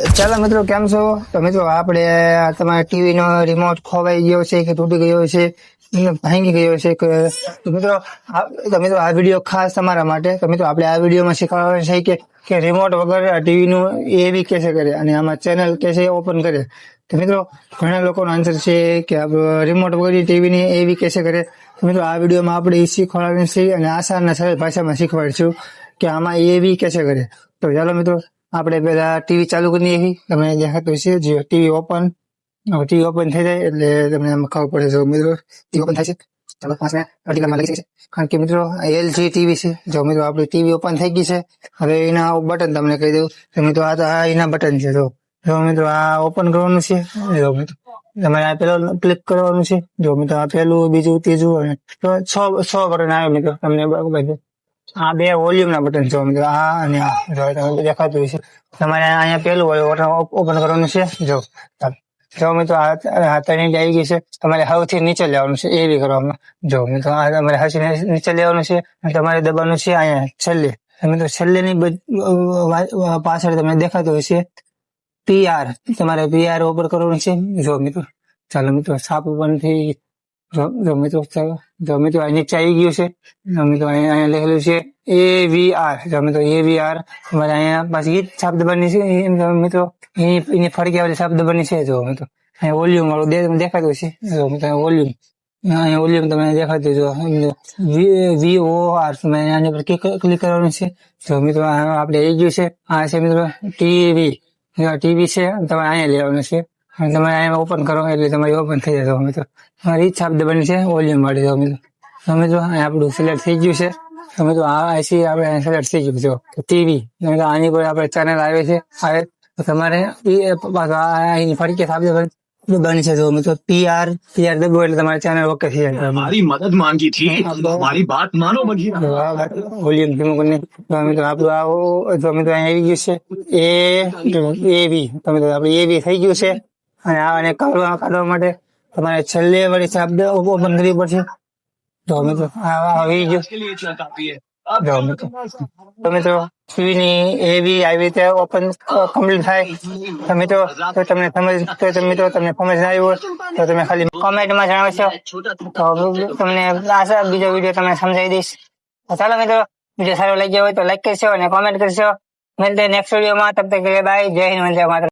ચાલો મિત્રો, કેમ છો? તો મિત્રો આપણે તમારા ટીવી નો રિમોટ ખોવાઈ ગયો છે કે તૂટી ગયો છે, ભાંગી ગયો છે કે તો મિત્રો આ વિડીયો ખાસ તમારા માટે. તો મિત્રો આપણે આ વિડીયોમાં શીખવાડવાનું છે કે રિમોટ વગર ટીવી નું એવી કેસે કરે અને આમાં ચેનલ કેસે ઓપન કરે. તો મિત્રો ઘણા લોકોનો આન્સર છે કે રિમોટ વગર ટીવી ની એવી કેસે કરે. તો મિત્રો આ વિડીયોમાં આપણે એ શીખવાડવાનું છે અને આસાન અને સરળ ભાષામાં શીખવાડીશું કે આમાં એવી કેસે કરે. તો ચાલો મિત્રો, આપણે પેલા ટીવી ચાલુ કરી નાખી. તમને દેખાતું છે જે ટીવી ઓપન થઈ જાય એટલે તમને ખબર પડે. જો મિત્રો ટીવી ઓપન થાય છે. ચાલો 5 મિનિટ અઢી લાગી છે, કારણ કે મિત્રો એલજી ટીવી છે. જો મિત્રો આપણી ટીવી ઓપન થઈ ગઈ છે. હવે એના બટન તમને કહી દઉં. તો મિત્રો આ એના બટન છે. જો મિત્રો આ ઓપન કરવાનું છે. જો મિત્રો તમારે આ પેલો ક્લિક કરવાનું છે. જો મિત્રો આ પેલું, બીજું, ત્રીજું અને 6 બટન આવે મિત્રો. તમને આ બે વોલ્યુમ ના બટન છે મિત્રો, આ અને આ. જો તમને દેખાતું છે. તમારે અહીંયા પેલું ઓપન કરવાનું છે. જો મિત્રો આ ત્રણ આવી ગઈ છે. તમારે સૌથી નીચે લેવાનું છે એવી કરવામાં. જો મિત્રો આ તમારે સૌથી નીચે લેવાનું છે. તમારે દબાવવાનું છે અહીંયા છેલ્લે. મિત્રો છેલ્લે ની પાછળ તમને દેખાતું હશે પીઆર. તમારે પીઆર ઓપન કરવાનું છે. જો મિત્રો ચાલો મિત્રો સાપ ઓપન થઈ. જો મિત્રો નીચે આવી ગયું છે. મિત્રો અહીંયા લખેલું છે AVR. જો મિત્રો AVR તમારે અહીંયા પાછી છાપ દબાવવાની છે. મિત્રો એની ફરકી આવે છાપ દબાવવાની છે. જો મિત્રો અહીંયા વોલ્યુમ વાળું દેખાતું છે. જો મિત્રો વોલ્યુમ, અહીંયા વોલ્યુમ તમને દેખાતું. જો VOR તમે આની પર ક્લિક કરવાનું છે. જો મિત્રો આપણે આવી ગયું છે. આ છે મિત્રો ટીવી છે. તમારે અહીંયા લેવાનું છે. તમારે અહીંયા ઓપન કરો એટલે તમારી ઓપન થઈ જશે. મિત્રો તમારી ઈ છાપ દબાવવાની છે વોલ્યુમ વાળી. જો મિત્રો આપણું સિલેક્ટ થઈ ગયું છે. મિત્રો આ આઈસી આપણે સિલેક્ટ થઈ ગયું. જો ટીવી આની પર આપણે ચેનલ આવે છે. તો તમારે એની ફરીથી છાપ દબાવવાની છે. જો મિત્રો પીઆર દબાવો એટલે તમારી ચેનલ ઓકે થઈ જાય. हमारी मदद मांगी थी, हमारी बात मानो बघिया। વોલ્યુમ ધીમું કરીને મિત્રો આપણું જો મિત્રો અહીંયા આવી ગયું છે એવી. તો મિત્રો આપણે એવી થઈ ગયું છે. અને આને કાઢવા માટે તમારે છેલ્લે વળી છાપ ઓપન કરવી પડશે. જો મિત્રો આવી ગયું. જો મિત્રો ટીવી ની એવી આવી રીતે ઓપન કમ્પ્લીટ થાય. તો મિત્રો તમને સમજ ના આવ્યું તો તમે ખાલી કોમેન્ટમાં જણાવશો. તો તમને બીજો વિડીયો તમને સમજાવી દઈશ. ચાલો મિત્રો, વિડીયો સારો લાગ્યો હોય તો લાઈક કરશો અને કોમેન્ટ કરશો. મળીએ નેક્સ્ટ વિડીયોમાં. તબ તક બાય. જય હિન્દ, વંદે માતરમ.